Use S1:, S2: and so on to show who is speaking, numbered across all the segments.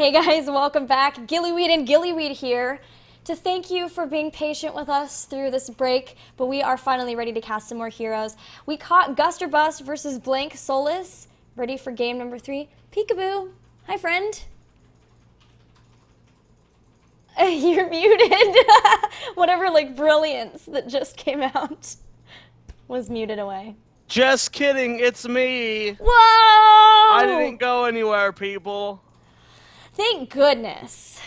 S1: Hey guys, welcome back. Gillyweed and Gillyweed here to thank you for being patient with us through this break, but we are finally ready to cast some more heroes. We caught Gust or Bust versus blank Solis. Ready for game number 3. Peekaboo. Hi, friend. You're muted. Whatever, brilliance that just came out was muted away.
S2: Just kidding, it's me.
S1: Whoa!
S2: I didn't go anywhere, people.
S1: Thank goodness.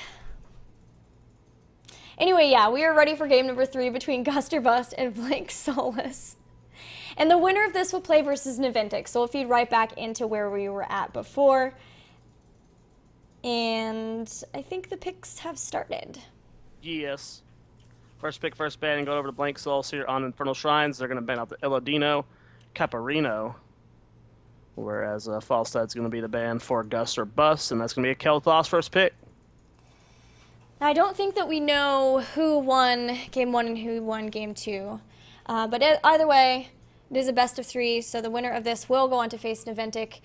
S1: Anyway, yeah, we are ready for game number 3 between Gust or Bust and blank Solis. And the winner of this will play versus Naventic, so we'll feed right back into where we were at before. And I think the picks have started.
S2: Yes. First pick, first ban, and go over to Blank Souls here on Infernal Shrines. They're going to ban out the Illadino, Caparino. Whereas Falstad's going to be the ban for Gust or Bust, and that's going to be a Kel'Thas first pick.
S1: Now, I don't think that we know who won game 1 and who won game 2. But either way, it is a best of 3, so the winner of this will go on to face Naventic.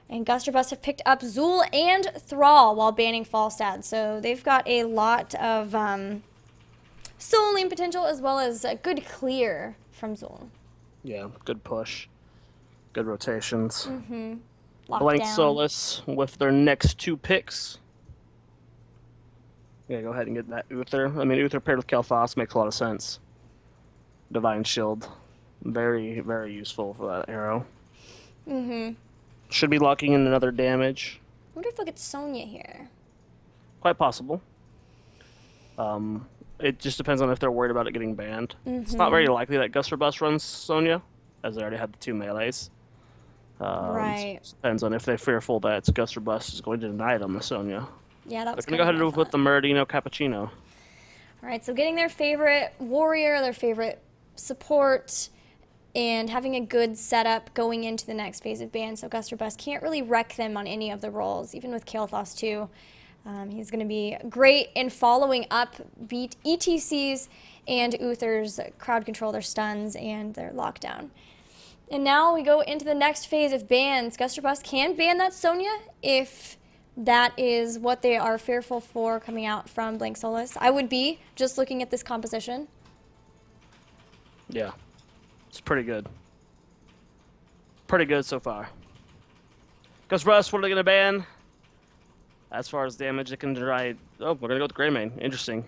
S1: And Gust or Bust have picked up Zool and Thrall while banning Falstad. So they've got a lot of soul lane potential as well as a good clear from Zool.
S2: Yeah, good push. Good rotations.
S1: Mm-hmm.
S2: Blank Solis with their next 2 picks. Yeah, go ahead and get that Uther. I mean, Uther paired with Kel'Thas makes a lot of sense. Divine Shield. Very, very useful for that arrow.
S1: Mm-hmm.
S2: Should be locking in another damage.
S1: I wonder if we'll get Sonya here.
S2: Quite possible. It just depends on if they're worried about it getting banned.
S1: Mm-hmm.
S2: It's not very likely that Gust or Bust runs Sonya, as they already had the 2 melees.
S1: Right.
S2: So it depends on if they're fearful that Gust or Bust is going to deny them the Sonya.
S1: Yeah, that was
S2: They're going to go ahead with the Muradino Cappuccino.
S1: All right, so getting their favorite warrior, their favorite support, and having a good setup going into the next phase of ban, so Gust or Bust can't really wreck them on any of the roles, even with Kel'Thas too. He's going to be great in following up beat ETCs and Uther's crowd control, their stuns, and their lockdown. And now we go into the next phase of bans. Gust or Bust can ban that Sonya if that is what they are fearful for coming out from blank Solis. I would be, just looking at this composition.
S2: Yeah. It's pretty good. Pretty good so far. Gust or Bust, what are they going to ban? As far as damage, they can deny... Oh, we're going to go with Greymane. Interesting.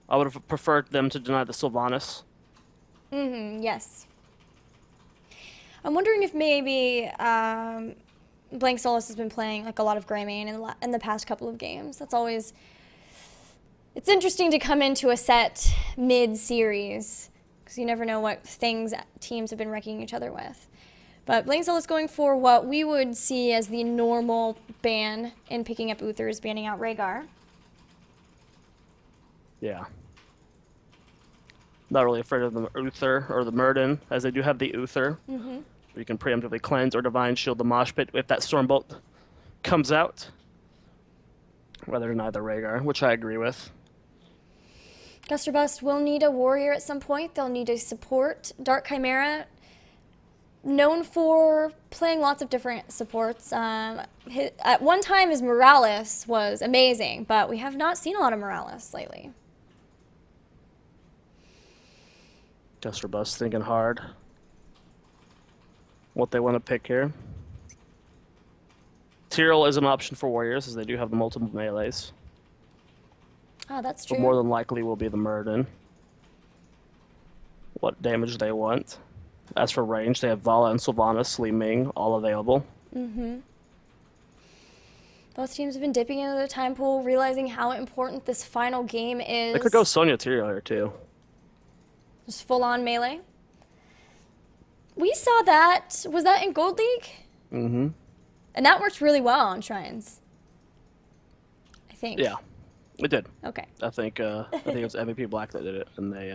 S2: I would have preferred them to deny the Sylvanas.
S1: Mm-hmm, yes. I'm wondering if maybe blank Solis has been playing a lot of Greymane in the past couple of games. That's always... It's interesting to come into a set mid-series, because you never know what things teams have been wrecking each other with. But blank Solis going for what we would see as the normal ban in picking up Uther's, banning out Rhaegar.
S2: Yeah. Not really afraid of the Uther or the Murden, as they do have the Uther.
S1: Mm-hmm.
S2: You can preemptively cleanse or Divine Shield the Mosh Pit if that Stormbolt comes out. Rather than either Rhaegar, which I agree with.
S1: Gust or Bust will need a warrior at some point. They'll need a support. Dark Chimera, known for playing lots of different supports. At one time, his Morales was amazing, but we have not seen a lot of Morales lately.
S2: Gust or Bust thinking hard. What they want to pick here. Tyrell is an option for warriors, as they do have the multiple melees.
S1: Oh, that's true.
S2: But more than likely will be the Murden. What damage they want. As for range, they have Vala and Sylvanas, Li Ming, all available.
S1: Mm-hmm. Both teams have been dipping into the time pool, realizing how important this final game is.
S2: They could go Sonya Tyrell here, too.
S1: Just full-on melee. We saw that. Was that in Gold League?
S2: Mm-hmm.
S1: And that worked really well on Shrines, I think.
S2: Yeah, it did.
S1: Okay.
S2: I think it was MVP Black that did it, and they.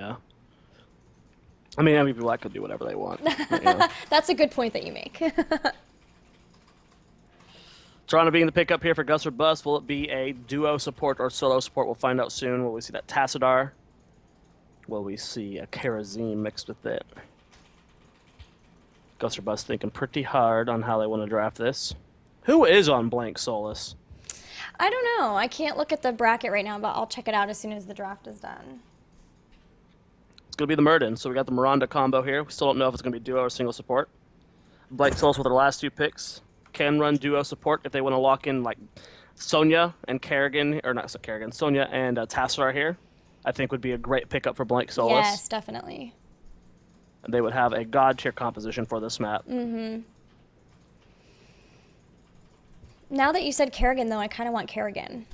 S2: I mean, MVP Black could do whatever they want. You know.
S1: That's a good point that you make.
S2: Toronto being the pickup here for Gust or Bust. Will it be a duo support or solo support? We'll find out soon. Will we see that Tassadar? Will we see a Karazim mixed with it? Gust or Bust thinking pretty hard on how they want to draft this. Who is on blank Solis?
S1: I don't know. I can't look at the bracket right now, but I'll check it out as soon as the draft is done.
S2: It's going to be the Murden. So we got the Miranda combo here. We still don't know if it's going to be duo or single support. Blake Solis with their last 2 picks can run duo support if they want to lock in like Sonia and Kerrigan, or not Kerrigan, Sonia and Tassar here. I think would be a great pickup for Blake Solis.
S1: Yes, definitely.
S2: They would have a god tier composition for this map.
S1: Now that you said Kerrigan, though, I kind of want Kerrigan.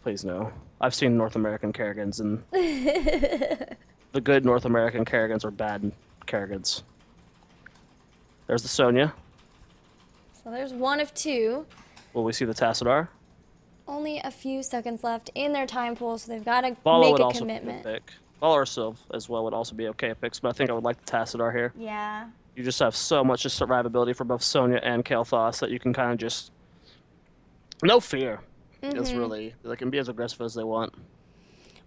S2: Please no. I've seen North American Kerrigans, and the good North American Kerrigans are bad Kerrigans. There's the Sonia.
S1: So there's one of 2.
S2: Will we see the Tassadar?
S1: Only a few seconds left in their time pool, so they've got to
S2: Bala
S1: make
S2: would
S1: a
S2: also
S1: commitment.
S2: be a pick. Bala or Sylv as well would also be okay picks, but I think I would like the Tassadar here.
S1: Yeah.
S2: You just have so much just survivability for both Sonia and Kael'thas that you can kind of just... No fear. It's really... They can be as aggressive as they want.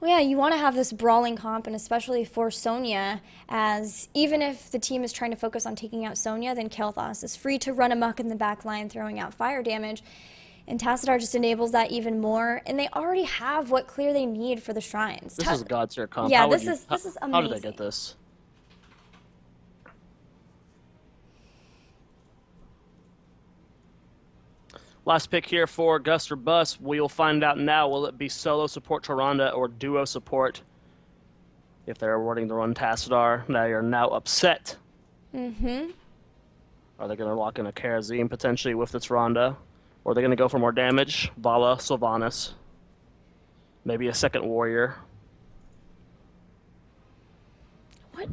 S1: Well, yeah, you want to have this brawling comp, and especially for Sonia, as even if the team is trying to focus on taking out Sonia, then Kael'thas is free to run amok in the back line, throwing out fire damage. And Tassadar just enables that even more, and they already have what clear they need for the shrines.
S2: This is a god tier comp.
S1: Yeah,
S2: How would
S1: this is amazing.
S2: How did they get this? Last pick here for Gust or Bust. We'll find out now. Will it be solo support Tyrande or duo support? If they're awarding the run Tassadar, they are now upset. Are they going to lock in a Karazim potentially with the Tyrande? Or are they going to go for more damage? Bala, Sylvanas. Maybe a second warrior.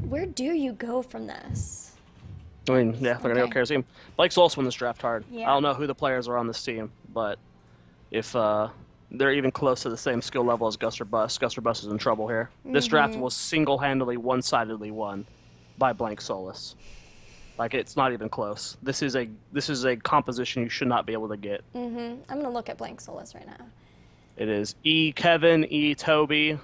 S1: Where do you go from this?
S2: I mean, yeah, they're going to go Karazim. Blake's also in this draft hard.
S1: Yeah.
S2: I don't know who the players are on this team, but if they're even close to the same skill level as Gust or Bust is in trouble here. This draft was single-handedly, one-sidedly won by Blank Solis. Like, it's not even close. This is a composition you should not be able to get.
S1: I'm going to look at Blank Solis right now.
S2: It is E. Kevin, E. Toby.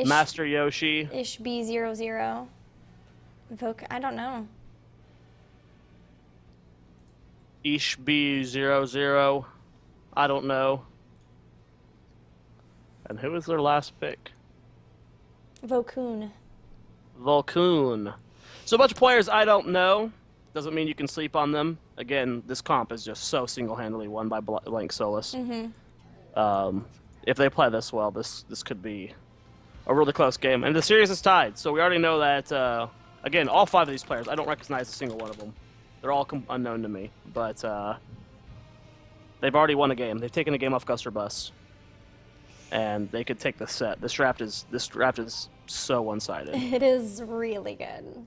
S2: Master Yoshi.
S1: B00. I don't know.
S2: B00. I don't know. And who was their last pick?
S1: Volkoon.
S2: So a bunch of players I don't know. Doesn't mean you can sleep on them. Again, this comp is just so single-handedly won by Blank Solis. If they play this well, this could be a really close game. And the series is tied, so we already know that, again, all 5 of these players, I don't recognize a single one of them. They're all unknown to me. But they've already won a game. They've taken a game off Gust or Bust. And they could take the set. This draft is so one-sided.
S1: It is really good.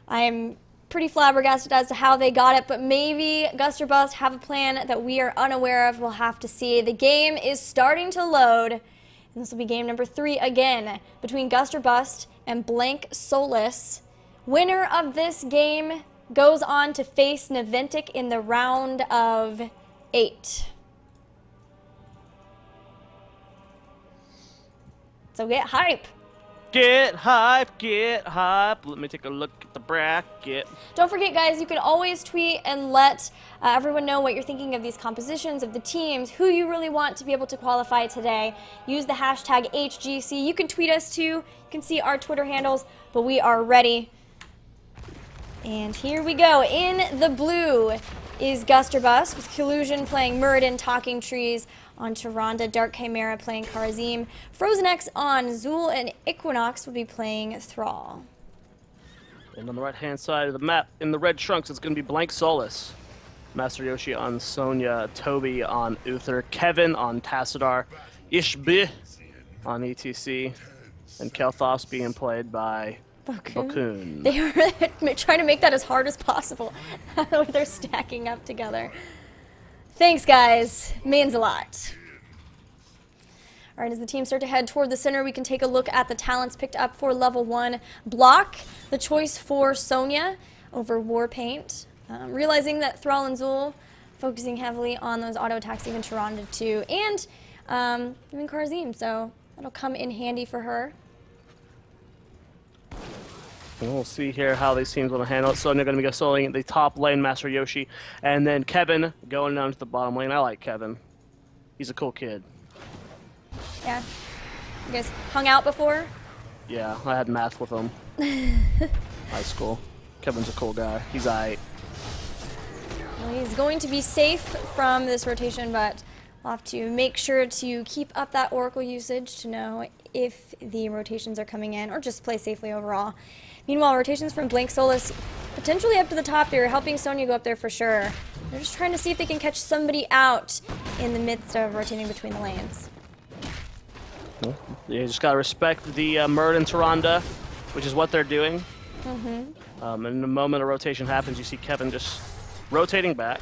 S1: I'm pretty flabbergasted as to how they got it, but maybe Gust or Bust have a plan that we are unaware of. We'll have to see. The game is starting to load, and this will be game number 3 again between Gust or Bust and Blank Solis. Winner of this game goes on to face Naventic in the round of 8. So get hype.
S2: Get hype, get hype. Let me take a look at the bracket.
S1: Don't forget, guys, you can always tweet and let everyone know what you're thinking of these compositions, of the teams, who you really want to be able to qualify today. Use the hashtag HGC. You can tweet us too. You can see our Twitter handles, but we are ready. And here we go. In the blue is Gust or Bust with Collusion playing Muradin, Talking Trees on Tyrande, Dark Chimera playing Karazim, Frozen X on Zul, and Equinox will be playing Thrall.
S2: And on the right-hand side of the map, in the red trunks, it's going to be Blank Solis. Master Yoshi on Sonia, Toby on Uther, Kevin on Tassadar, Ishbi on ETC, and Kael'thas being played by Volkoon.
S1: They are trying to make that as hard as possible. They're stacking up together. Thanks, guys. Means a lot. All right, as the teams start to head toward the center, we can take a look at the talents picked up for level 1. Block, the choice for Sonia over Warpaint. Realizing that Thrall and Zul focusing heavily on those auto attacks, even Tyrande too, and even Karazim, so that'll come in handy for her.
S2: And we'll see here how these teams want to handle it. So they're going to be soloing the top lane, Master Yoshi, and then Kevin going down to the bottom lane. I like Kevin. He's a cool kid.
S1: Yeah. You guys hung out before?
S2: Yeah, I had math with him. High school. Kevin's a cool guy. He's aight.
S1: Well, he's going to be safe from this rotation, but we'll have to make sure to keep up that Oracle usage to know if the rotations are coming in, or just play safely overall. Meanwhile, rotations from Blank Solis potentially up to the top here, helping Sonya go up there for sure. They're just trying to see if they can catch somebody out in the midst of rotating between the lanes.
S2: Well, you just gotta respect the Murd and Tyrande, which is what they're doing. And in the moment a rotation happens, you see Kevin just rotating back.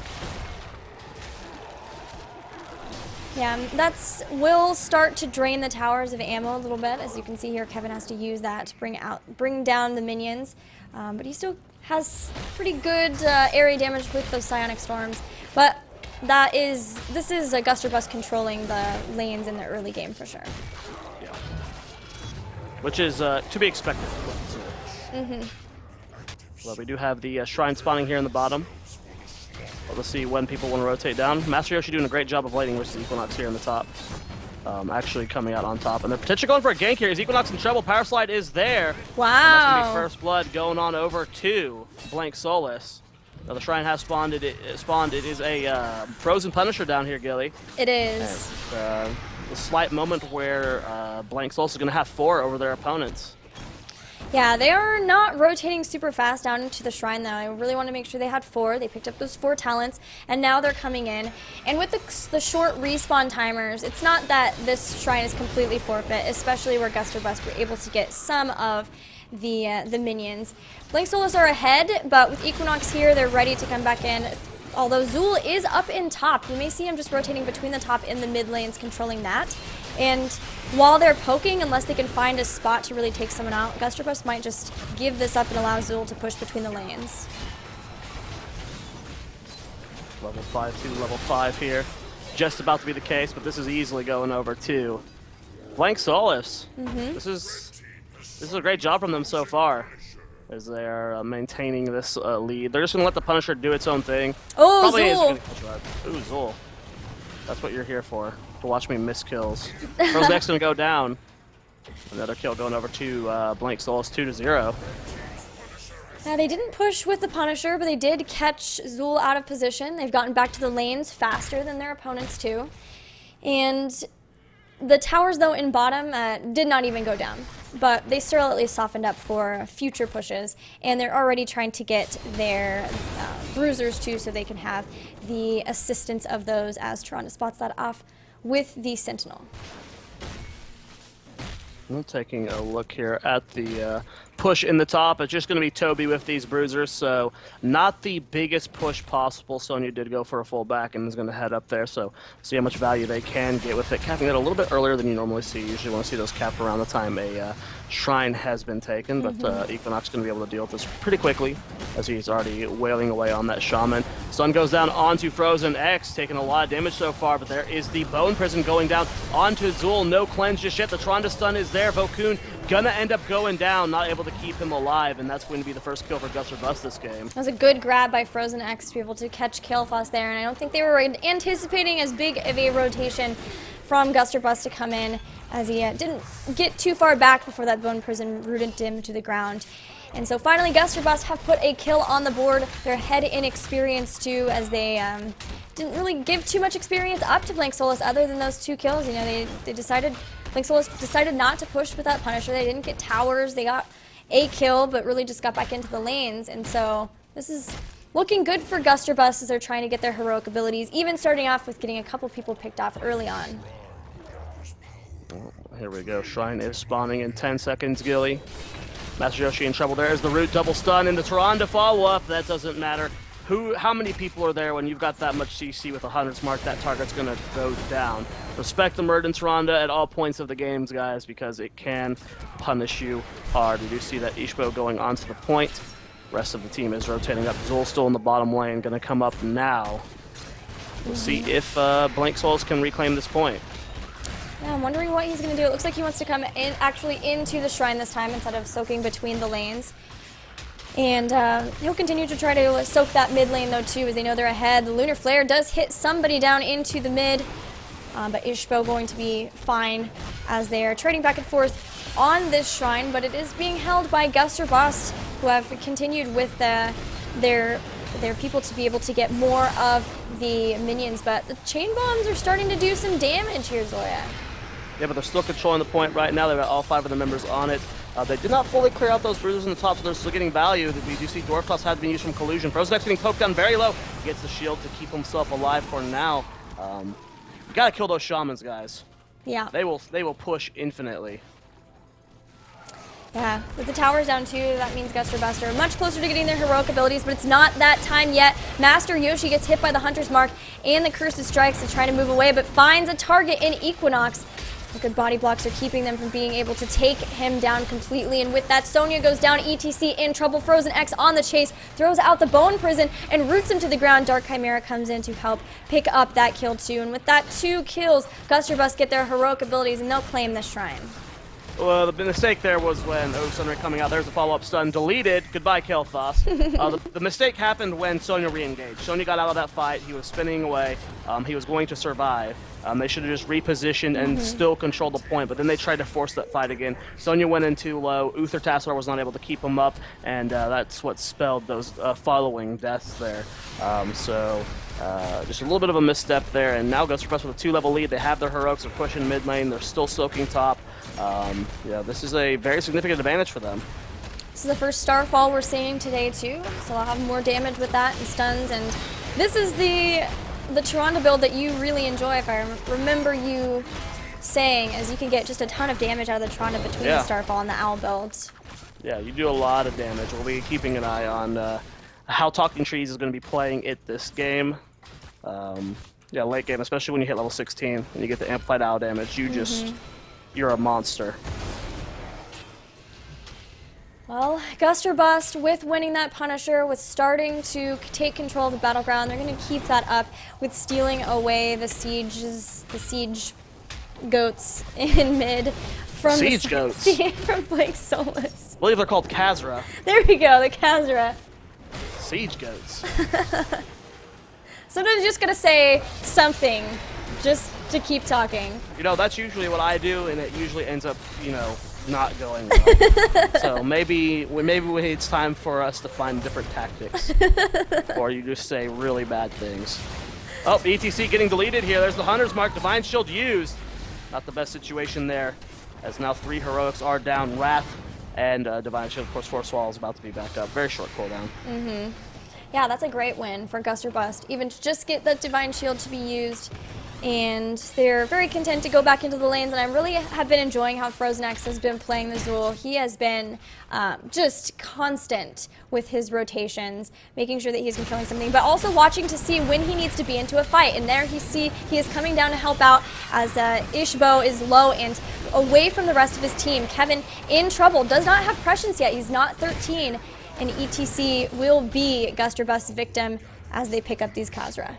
S1: Yeah, will start to drain the towers of ammo a little bit. As you can see here, Kevin has to use that to bring down the minions. But he still has pretty good area damage with those psionic storms. But this is a Gust or Bust controlling the lanes in the early game for sure.
S2: Yeah. Which is to be expected. Well, we do have the shrine spawning here in the bottom. Let's see when people want to rotate down. Master Yoshi doing a great job of laning versus Equinox here in the top. Actually coming out on top. And they're potentially going for a gank here. Is Equinox in trouble? Power Slide is there.
S1: Wow.
S2: And that's going to be first blood going on over to Blank Solis. Now the shrine has spawned. It is a frozen Punisher down here, Gilly.
S1: It is.
S2: And, a slight moment where Blank Solis is going to have 4 over their opponents.
S1: Yeah, they are not rotating super fast down into the shrine, though. I really want to make sure they had 4. They picked up those 4 talents, and now they're coming in. And with the short respawn timers, it's not that this shrine is completely forfeit, especially where Gust or Bust were able to get some of the minions. Blank Solis are ahead, but with Equinox here, they're ready to come back in. Although Zool is up in top. You may see him just rotating between the top and the mid lanes, controlling that. And while they're poking, unless they can find a spot to really take someone out, Gust or Bust might just give this up and allow Zool to push between the lanes.
S2: Level 5 to level 5 here. Just about to be the case, but this is easily going over to Blank Solis. This is a great job from them so far, as they are maintaining this lead. They're just going to let the Punisher do its own thing.
S1: Oh,
S2: Probably
S1: Zool!
S2: Ooh, Zool. That's what you're here for. To watch me miss kills. Frozen X going to go down. Another kill going over to Blank Solis, 2-0.
S1: They didn't push with the Punisher, but they did catch Zool out of position. They've gotten back to the lanes faster than their opponents too. And the towers, though, in bottom did not even go down. But they still at least softened up for future pushes. And they're already trying to get their bruisers too, so they can have the assistance of those as Tyrande spots that off with the Sentinel.
S2: Well, taking a look here at the push in the top, it's just going to be Toby with these bruisers, so not the biggest push possible. Sonya did go for a full back and is going to head up there, so see how much value they can get with it. Capping it a little bit earlier than you normally see. You usually want to see those capped around the time a shrine has been taken, but Equinox is going to be able to deal with this pretty quickly, as he's already wailing away on that Shaman. Sun goes down onto Frozen X, taking a lot of damage so far, but there is the Bone Prison going down onto Zool. No cleanse just yet. The Tyrande stun is there. Vokun gonna end up going down, not able to keep him alive, and that's going to be the first kill for Gust or Bust this game.
S1: That was a good grab by Frozen X to be able to catch Killfoss there, and I don't think they were anticipating as big of a rotation from Gust or Bust to come in, as he didn't get too far back before that Bone Prison rooted him to the ground. And so finally, Gust or Bust have put a kill on the board. They're ahead in experience too, as they didn't really give too much experience up to Blank Solis other than those 2 kills. You know, Blank Solis decided not to push with that Punisher. They didn't get towers. They got a kill, but really just got back into the lanes. And so this is looking good for Gust or Bust as they're trying to get their heroic abilities, even starting off with getting a couple people picked off early on.
S2: Here we go. Shrine is spawning in 10 seconds, Gilly. Master Yoshi in trouble. There is the root double stun and the Tyrande follow-up. That doesn't matter. How many people are there when you've got that much CC with a 100's mark? That target's going to go down. Respect the Murd and Tyrande at all points of the games, guys, because it can punish you hard. We do see that Ishbo going onto the point. Rest of the team is rotating up. Zool still in the bottom lane, going to come up now. We'll see if Blank Solis can reclaim this point.
S1: Yeah, I'm wondering what he's going to do. It looks like he wants to come in, actually into the shrine this time instead of soaking between the lanes. And he'll continue to try to soak that mid lane, though, too, as they know they're ahead. The Lunar Flare does hit somebody down into the mid, but Ishbo going to be fine as they are trading back and forth on this shrine, but it is being held by Gust or Bust, who have continued with their people to be able to get more of the minions, but the chain bombs are starting to do some damage here, Zoya.
S2: Yeah, but they're still controlling the point right now. They've got all 5 of the members on it. They did not fully clear out those bruises in the top, so they're still getting value. We do see Dwarf Toss has been used from Collusion. Frozenx getting poked down very low. He gets the shield to keep himself alive for now. You gotta kill those shamans, guys.
S1: Yeah.
S2: They will push infinitely.
S1: Yeah, with the towers down too, that means Gust or Bust are much closer to getting their heroic abilities, but it's not that time yet. Master Yoshi gets hit by the Hunter's Mark and the Cursed Strikes to try to move away, but finds a target in Equinox. The good body blocks are keeping them from being able to take him down completely, and with that, Sonya goes down, ETC in trouble. Frozen X on the chase, throws out the Bone Prison and roots him to the ground. Dark Chimera comes in to help pick up that kill too, and with that 2 kills, Gust or Bust get their heroic abilities and they'll claim the shrine.
S2: Well, the mistake there was when Sunray coming out. There's a follow-up stun. Deleted. Goodbye, Kel'Thas. The mistake happened when Sonya re-engaged. Sonya got out of that fight. He was spinning away. He was going to survive. They should have just repositioned and still controlled the point, but then they tried to force that fight again. Sonya went in too low. Uther Tassler was not able to keep him up, and that's what spelled those following deaths there. Just a little bit of a misstep there, and now Gust with a 2-level lead. They have their heroics, they're pushing mid lane, they're still soaking top. Yeah, this is a very significant advantage for them.
S1: This is the first Starfall we're seeing today too, so I'll have more damage with that and stuns, and this is the Tyrande build that you really enjoy, if I remember you saying, as you can get just a ton of damage out of the Tyrande between the Starfall and the Owl builds.
S2: Yeah, you do a lot of damage. We'll be keeping an eye on how Talking Trees is going to be playing it this game. Yeah, late game, especially when you hit level 16 and you get the amplified owl damage, you're a monster.
S1: Well, Gust or Bust with winning that Punisher, with starting to take control of the battleground. They're going to keep that up with stealing away the siege goats in mid from from Blake Solis.
S2: I believe they're called Khazra.
S1: There we go, the Khazra.
S2: Siege goats.
S1: Sometimes you just gotta say something just to keep talking.
S2: You know, that's usually what I do, and it usually ends up, not going well. So maybe it's time for us to find different tactics. Or you just say really bad things. Oh, ETC getting deleted here. There's the Hunter's Mark. Divine Shield used. Not the best situation there, as now 3 heroics are down. Wrath and Divine Shield, of course, Force Wall is about to be back up. Very short cooldown.
S1: Yeah, that's a great win for Gust or Bust. Even to just get the Divine Shield to be used, and they're very content to go back into the lanes, and I really have been enjoying how Frozenx has been playing the Zool. He has been just constant with his rotations, making sure that he's controlling something, but also watching to see when he needs to be into a fight. And there he is coming down to help out as Ishbo is low and away from the rest of his team. Kevin in trouble, does not have prescience yet. He's not 13, and ETC will be Gust or Bust's victim as they pick up these Khazra.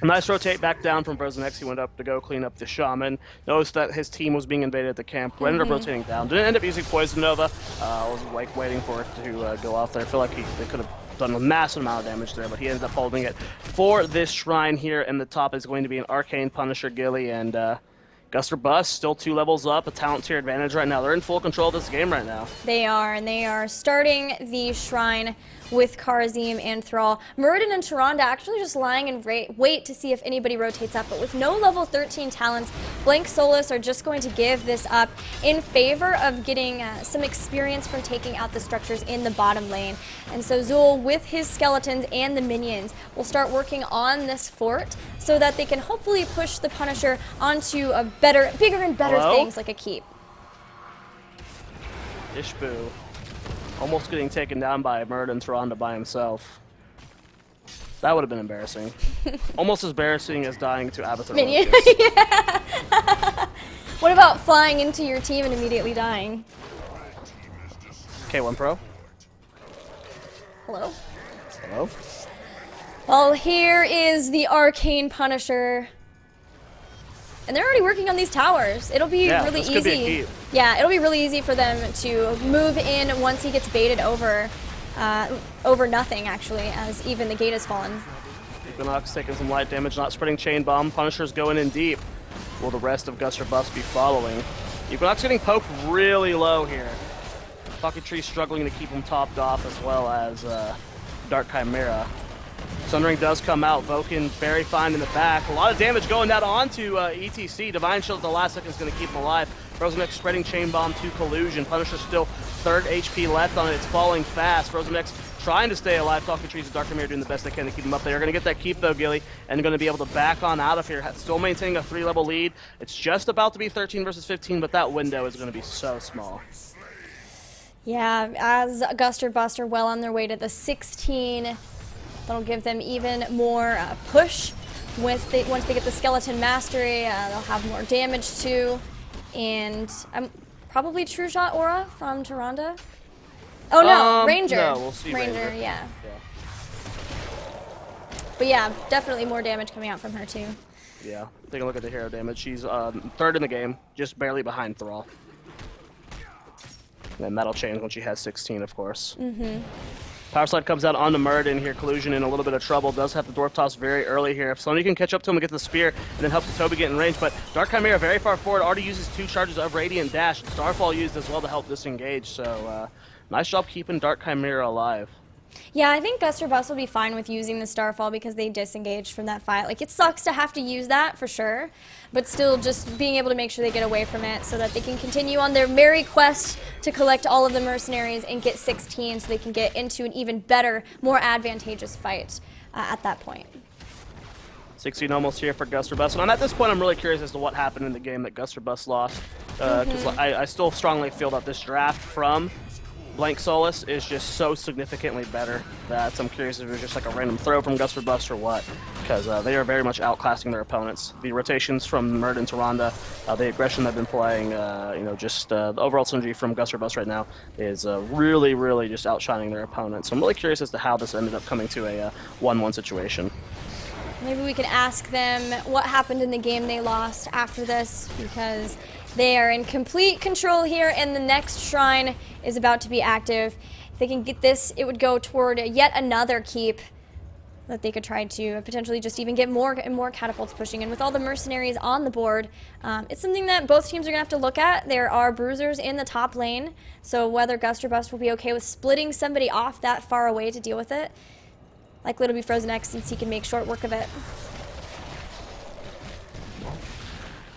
S2: Nice rotate back down from Frozenx. He went up to go clean up the Shaman. Noticed that his team was being invaded at the camp. Ended up rotating down. Didn't end up using Poison Nova. I was like waiting for it to go off there. I feel like they could have done a massive amount of damage there, but he ended up holding it. For this shrine here in the top is going to be an Arcane Punisher Gilly, and Gust or Bust still 2 levels up, a talent tier advantage right now. They're in full control of this game right now.
S1: They are, and they are starting the shrine with Karazim and Thrall. Muradin and Tyrande actually just lying in wait to see if anybody rotates up, but with no level 13 talents, Blank Solis are just going to give this up in favor of getting some experience from taking out the structures in the bottom lane. And so Zool, with his skeletons and the minions, will start working on this fort so that they can hopefully push the Punisher onto a bigger and better things like a keep.
S2: Ishbu almost getting taken down by Muradin and Tyrande by himself. That would have been embarrassing. Almost as embarrassing as dying to Abathur.
S1: Minion. Yeah. What about flying into your team and immediately dying?
S2: K1 Pro.
S1: Hello?
S2: Hello?
S1: Well, here is the Arcane Punisher. And they're already working on these towers. It'll be really
S2: this could be a
S1: easy.
S2: keep.
S1: Yeah, it'll be really easy for them to move in once he gets baited over, over nothing actually, as even the gate has fallen.
S2: Equinox taking some light damage, not spreading Chain Bomb. Punisher's going in deep. Will the rest of Gust or Bust be following? Equinox getting poked really low here. Pocket Tree struggling to keep him topped off, as well as Dark Chimera. Sundering does come out. Vulcan very fine in the back. A lot of damage going down onto ETC. Divine Shield at the last second is going to keep him alive. Frozen X spreading Chain Bomb to Collusion. Punisher still 3rd HP left on it. It's falling fast. Frozen X trying to stay alive. Talking Trees and Dark Chimera doing the best they can to keep him up. They are going to get that keep though, Gilly, and going to be able to back on out of here. Still maintaining a 3-level lead. It's just about to be 13 versus 15, but that window is going to be so small.
S1: Yeah, as Gust or Bust are well on their way to the 16, that'll give them even more push. Once they get the Skeleton Mastery, they'll have more damage too. And probably True Shot Aura from Tyrande. Oh no, Ranger.
S2: No, we'll see
S1: Ranger, yeah. But yeah, definitely more damage coming out from her too.
S2: Yeah, take a look at the hero damage. She's 3rd in the game, just barely behind Thrall. And that'll change when she has 16, of course. Power Slide comes out onto Muradin here. Collusion in a little bit of trouble. Does have the Dwarf Toss very early here. If Sony can catch up to him and get the Spear, and then help the Toby get in range. But Dark Chimera very far forward, already uses 2 charges of Radiant Dash. Starfall used as well to help disengage. So nice job keeping Dark Chimera alive.
S1: Yeah, I think Gust or Bust will be fine with using the Starfall because they disengaged from that fight. Like, it sucks to have to use that, for sure, but still just being able to make sure they get away from it so that they can continue on their merry quest to collect all of the mercenaries and get 16 so they can get into an even better, more advantageous fight at that point.
S2: 16 almost here for Gust or Bust. And at this point, I'm really curious as to what happened in the game that Gust or Bust lost. Because I still strongly feel that this draft from Blank Solis is just so significantly better that I'm curious if it was just like a random throw from Gust or Bust or what, because they are very much outclassing their opponents. The rotations from Murd and Tyrande, the aggression they've been playing, just the overall synergy from Gust or Bust right now is really, really just outshining their opponents. So I'm really curious as to how this ended up coming to a 1-1 situation.
S1: Maybe we can ask them what happened in the game they lost after this, because they are in complete control here, and the next shrine is about to be active. If they can get this, it would go toward yet another keep that they could try to potentially just even get more and more catapults pushing. And with all the mercenaries on the board, it's something that both teams are going to have to look at. There are bruisers in the top lane, so whether Gust or Bust will be okay with splitting somebody off that far away to deal with it. Likely it'll be Frozen X since he can make short work of it.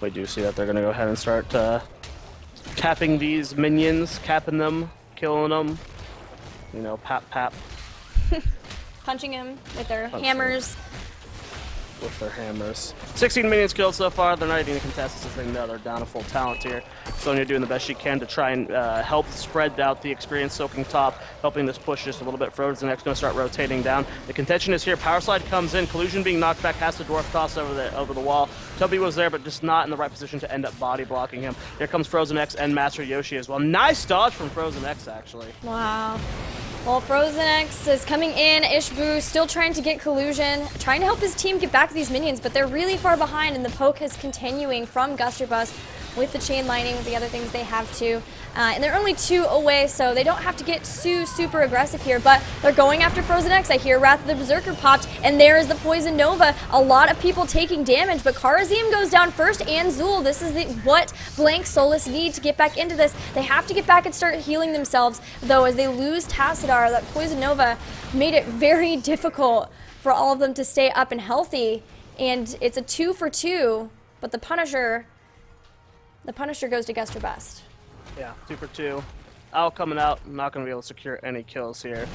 S2: We do see that they're going to go ahead and start capping these minions, capping them, killing them. Pap, pap.
S1: Punching him with their hammers.
S2: With their hammers. 16 minions killed so far. They're not even going to contest this, as they know they're down to full talent here. Sonya doing the best she can to try and help spread out the experience, soaking top, helping this push just a little bit. Frozen X going to start rotating down. The contention is here. Power Slide comes in. Collusion being knocked back, has the Dwarf Toss over the wall. Toby was there, but just not in the right position to end up body blocking him. Here comes Frozen X and Master Yoshi as well. Nice dodge from Frozen X, actually.
S1: Wow. Well, Frozen X is coming in. Ishbu still trying to get Collusion, trying to help his team get back to these minions, but they're really far behind, and the poke is continuing from Gust or Bust with the chain lining, with the other things they have too. And they're only 2 away, so they don't have to get super aggressive here, but they're going after Frozen X. I hear Wrath of the Berserker popped, and there is the Poison Nova. A lot of people taking damage, but Kharazim goes down first, and Zul. This is what Blank Solis need to get back into this. They have to get back and start healing themselves, though, as they lose Tassadar. That Poison Nova made it very difficult for all of them to stay up and healthy, and it's a 2 for 2, but the Punisher goes to Gust or Bust.
S2: Yeah, 2 for 2. Owl coming out, not going to be able to secure any kills here.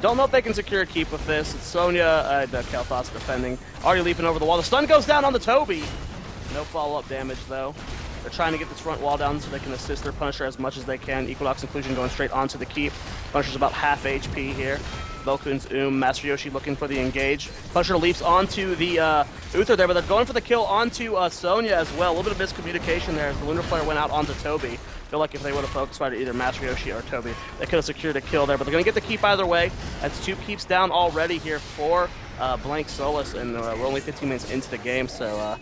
S2: Don't know if they can secure a keep with this. It's Sonya, Kalthos defending, already leaping over the wall. The stun goes down on the Toby. No follow-up damage, though. They're trying to get this front wall down so they can assist their Punisher as much as they can. Equinox Inclusion going straight onto the keep. Punisher's about half HP here. Velkun's Master Yoshi looking for the engage. Punisher leaps onto the Uther there, but they're going for the kill onto Sonya as well. A little bit of miscommunication there as the Lunar Flare went out onto Toby. Feel like if they would have focused fired either Master Yoshi or Toby, they could have secured a kill there, but they're going to get the keep either way. That's 2 keeps down already here for Blank Solis, and we're only 15 minutes into the game, so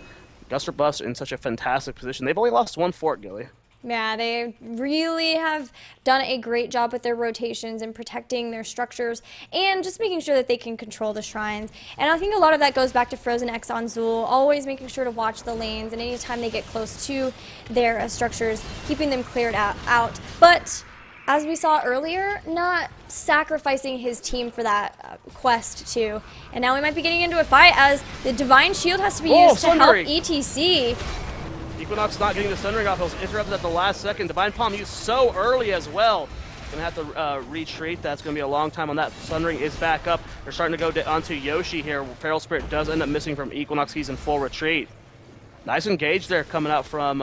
S2: Gust or Bust in such a fantastic position. They've only lost one fort, Gilly.
S1: Yeah, they really have done a great job with their rotations and protecting their structures and just making sure that they can control the shrines. And I think a lot of that goes back to Frozen X on Zool, always making sure to watch the lanes, and anytime they get close to their structures, keeping them cleared out. But as we saw earlier, not sacrificing his team for that quest too. And now we might be getting into a fight as the Divine Shield has to be used to help ETC.
S2: Equinox not getting the Sun Ring off. It was interrupted at the last second. Divine Palm used so early as well. Gonna have to retreat. That's gonna be a long time on that. Sun Ring is back up. They're starting to go onto Yoshi here. Feral Spirit does end up missing from Equinox. He's in full retreat. Nice engage there coming out from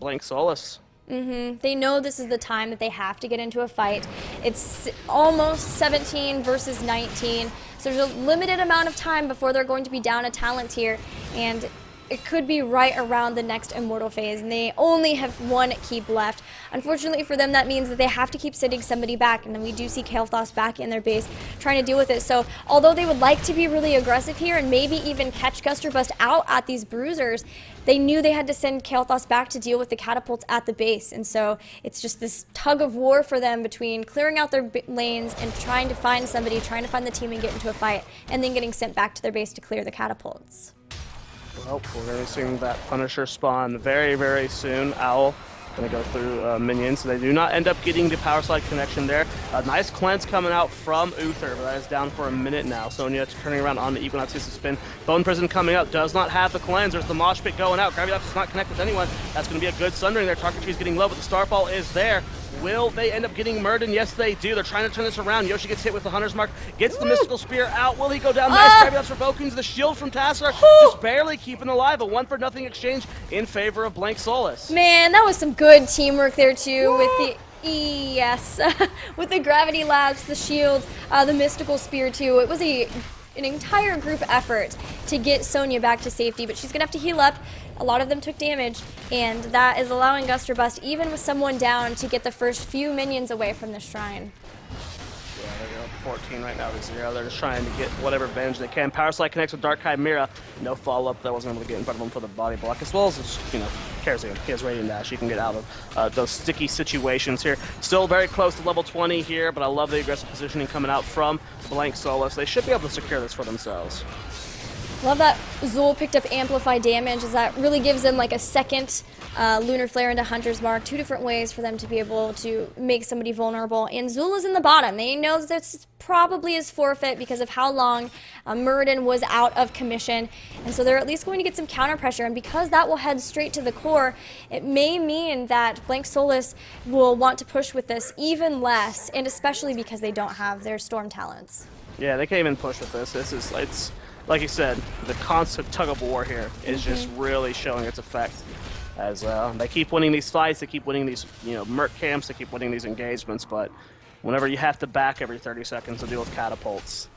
S2: Blank Solis.
S1: They know this is the time that they have to get into a fight. It's almost 17 versus 19, so there's a limited amount of time before they're going to be down a talent here, and it could be right around the next Immortal phase, and they only have one keep left. Unfortunately for them, that means that they have to keep sending somebody back, and then we do see Kael'thas back in their base trying to deal with it. So although they would like to be really aggressive here and maybe even catch Gust or Bust out at these bruisers, they knew they had to send Kael'thas back to deal with the catapults at the base. And so it's just this tug of war for them between clearing out their lanes and trying to find somebody, trying to find the team and get into a fight, and then getting sent back to their base to clear the catapults.
S2: Well, we're going to see that Punisher spawn very, very soon. Owl going to go through minions, so they do not end up getting the power slide connection there. A nice cleanse coming out from Uther, but that is down for a minute now. Sonya turning around on the Equinox gets to spin. Bone Prison coming up, does not have the cleanse. There's the mosh pit going out. Gravity Lapse does not connect with anyone. That's going to be a good Sundering there. Target tree is getting low, but the Starfall is there. Will they end up getting murdered? Yes, they do. They're trying to turn this around. Yoshi gets hit with the Hunter's Mark, gets the Mystical Spear out. Will he go down? Nice Gravity Lapse for Bokuns. The shield from Tassler just barely keeping alive. A 1-for-0 exchange in favor of Blank Solis.
S1: Man, that was some good teamwork there too with the with the Gravity Lapse, the shield, the Mystical Spear too. It was an entire group effort to get Sonya back to safety, but she's gonna have to heal up. A lot of them took damage, and that is allowing Gust or Bust, even with someone down, to get the first few minions away from the shrine.
S2: Yeah, they're up 14 right now to 0. They're just trying to get whatever advantage they can. Power Slide connects with Dark Chimera. No follow-up. That wasn't able to get in front of him for the body block, as well as, Kerosene. He has Radiant Dash. He can get out of those sticky situations here. Still very close to level 20 here, but I love the aggressive positioning coming out from Blank Solis. They should be able to secure this for themselves.
S1: Love that Zool picked up Amplify damage, as that really gives them like a second Lunar Flare into Hunter's Mark. 2 different ways for them to be able to make somebody vulnerable. And Zool is in the bottom. They know that this probably is forfeit because of how long Muradin was out of commission. And so they're at least going to get some counter pressure. And because that will head straight to the core, it may mean that Blank Solis will want to push with this even less, and especially because they don't have their Storm talents.
S2: Yeah, they can't even push with this. It's like you said, the constant tug of war here is just really showing its effect. As they keep winning these fights, they keep winning these, merc camps, they keep winning these engagements. But whenever you have to back every 30 seconds to deal with catapults,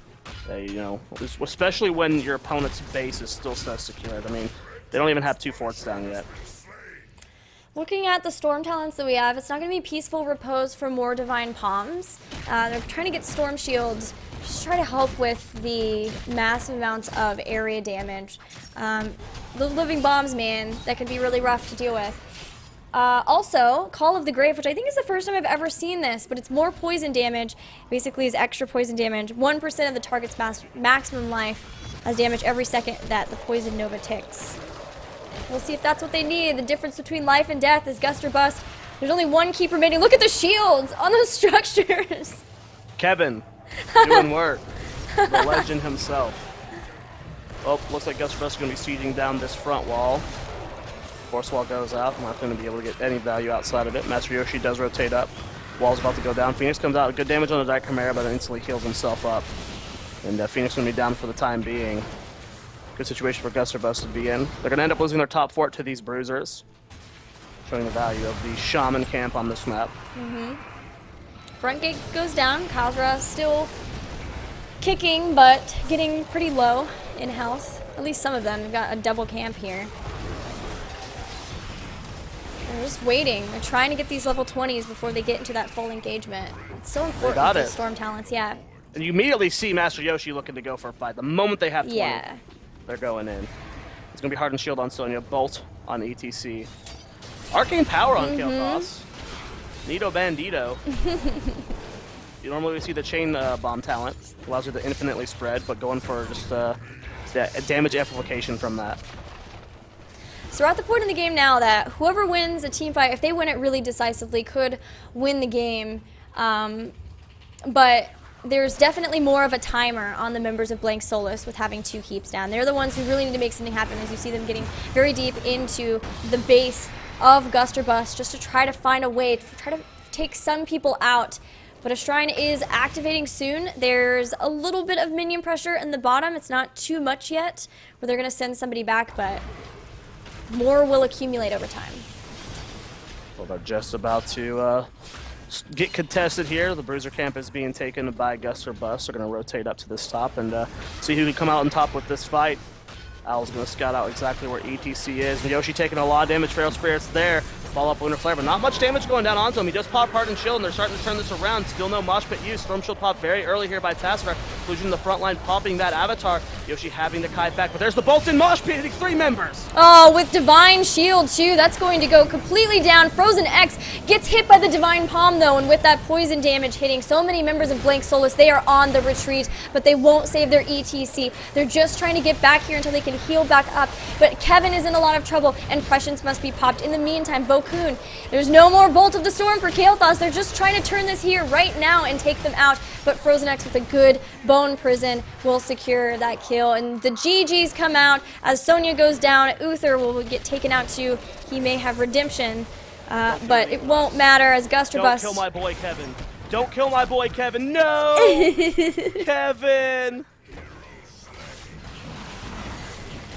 S2: especially when your opponent's base is still so secured. I mean, they don't even have 2 forts down yet.
S1: Looking at the Storm talents that we have, it's not going to be Peaceful Repose for more Divine Palms. They're trying to get Storm Shields, just try to help with the massive amounts of area damage. The Living Bombs, man, that can be really rough to deal with. Also, Call of the Grave, which I think is the first time I've ever seen this, but it's more poison damage. Basically, is extra poison damage. 1% of the target's maximum life has damage every second that the Poison Nova ticks. We'll see if that's what they need. The difference between life and death is Gust or Bust. There's only one keep remaining. Look at the shields on those structures.
S2: Kevin, doing work. The legend himself. Oh, looks like Gust or Bust is going to be sieging down this front wall. Force wall goes out. I'm not going to be able to get any value outside of it. Master Yoshi does rotate up. Wall's about to go down. Phoenix comes out. Good damage on the Dark Chimera, but then instantly heals himself up. And Phoenix going to be down for the time being. Good situation for Gust or Bust to be in. They're going to end up losing their top fort to these bruisers, showing the value of the Shaman camp on this map.
S1: Front gate goes down. Khazra still kicking, but getting pretty low in health. At least some of them. They've got a double camp here. They're just waiting. They're trying to get these level 20s before they get into that full engagement. It's so important for Storm talents, yeah.
S2: And you immediately see Master Yoshi looking to go for a fight. The moment they have 20, they're going in. It's going going to be Hardened Shield on Sonya, Bolt on ETC. Arcane Power on Kael'Thas. Nito Bandito. You normally see the chain bomb talent. Allows you to infinitely spread, but going for just damage amplification from that.
S1: So we're at the point in the game now that whoever wins a team fight, if they win it really decisively, could win the game. But there's definitely more of a timer on the members of Blank Solis with having 2 keeps down. They're the ones who really need to make something happen, as you see them getting very deep into the base of Gust or Bust just to try to find a way to try to take some people out. But a Shrine is activating soon. There's a little bit of minion pressure in the bottom. It's not too much yet, where they're going to send somebody back, but more will accumulate over time.
S2: Well, they're just about to get contested here. The Bruiser camp is being taken by Gust or Bust. They're going to rotate up to this top and see who can come out on top with this fight. Owl's going to scout out exactly where ETC is. Yoshi taking a lot of damage. Feral Spirit's there. Follow up Winter Flare, but not much damage going down onto him. He does pop Hardened Shield, and they're starting to turn this around. Still no Mosh Pit use. Storm Shield pop very early here by Taskar. Inclusion in the front line, popping that Avatar. Yoshi having the kite back, but there's the Bolton Mosh Pit hitting 3 members.
S1: Oh, with Divine Shield too, that's going to go completely down. Frozen X gets hit by the Divine Palm though, and with that poison damage hitting so many members of Blank Solis, they are on the retreat, but they won't save their ETC. They're just trying to get back here until they can heal back up, but Kevin is in a lot of trouble, and Prescience must be popped. In the meantime, Vokun, there's no more Bolt of the Storm for Kael'Thas. They're just trying to turn this here right now and take them out, but Frozen X with a good Bone Prison will secure that kill, and the GGs come out as Sonya goes down. Uther will get taken out too. He may have redemption, but it won't matter as Gust or Bust.
S2: Don't kill my boy Kevin. Don't kill my boy Kevin. No! Kevin!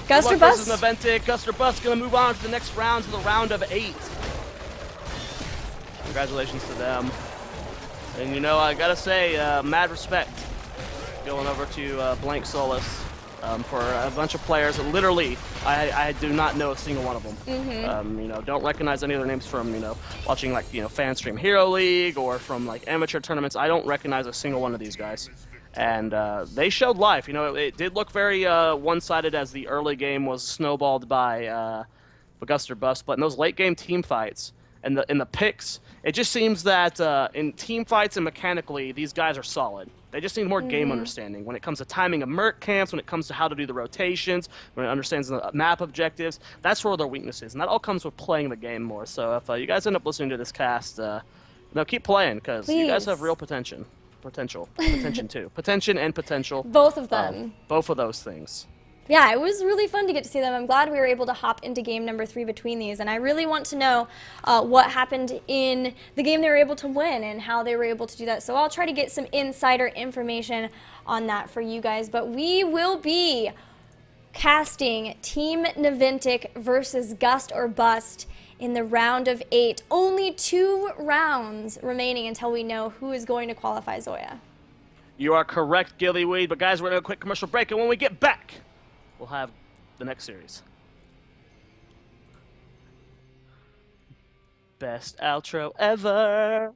S1: Gust or Bust?
S2: Versus Naventic. Gust or Bust going to move on to the next round, to the round of 8. Congratulations to them. And you know, I gotta say, mad respect going over to Blank Solis for a bunch of players that literally I do not know a single one of them. You know, don't recognize any of their names from, you know, watching like, you know, fan stream Hero League or from like amateur tournaments. I don't recognize a single one of these guys. And they showed life. You know, it did look very one-sided as the early game was snowballed by Gust or Bust, but in those late game team fights and in the picks, it just seems that in team fights and mechanically, these guys are solid. They just need more game understanding when it comes to timing of Merc camps, when it comes to how to do the rotations, when it understands the map objectives. That's where their weakness is, and that all comes with playing the game more. So if you guys end up listening to this cast, keep playing, because you guys have real potential. Potential and potential.
S1: Both of them.
S2: Both of those things.
S1: Yeah, it was really fun to get to see them. I'm glad we were able to hop into game number 3 between these, and I really want to know what happened in the game they were able to win and how they were able to do that. So I'll try to get some insider information on that for you guys. But we will be casting Team Naventic versus Gust or Bust in the round of 8. Only 2 rounds remaining until we know who is going to qualify Zoia.
S2: You are correct, Gillyweed. But guys, we're going to do a quick commercial break, and when we get back, we'll have the next series. Best outro ever.